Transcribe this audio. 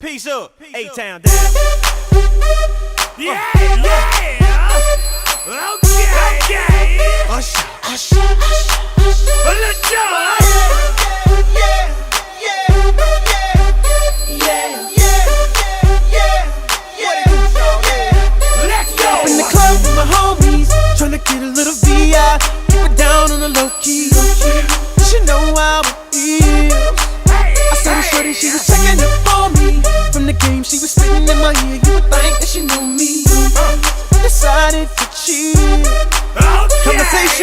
Peace up, A-Town down. Yeah, yeah. Okay. Usher, usher, Let's go. In the club with my homies, tryna get a little VI. Keep it down on the low key. She know how it feels. I saw the shorty, she was checking up on me. From the game, she was spitting in my ear. You would think that she knew me. Decided to cheat. Conversation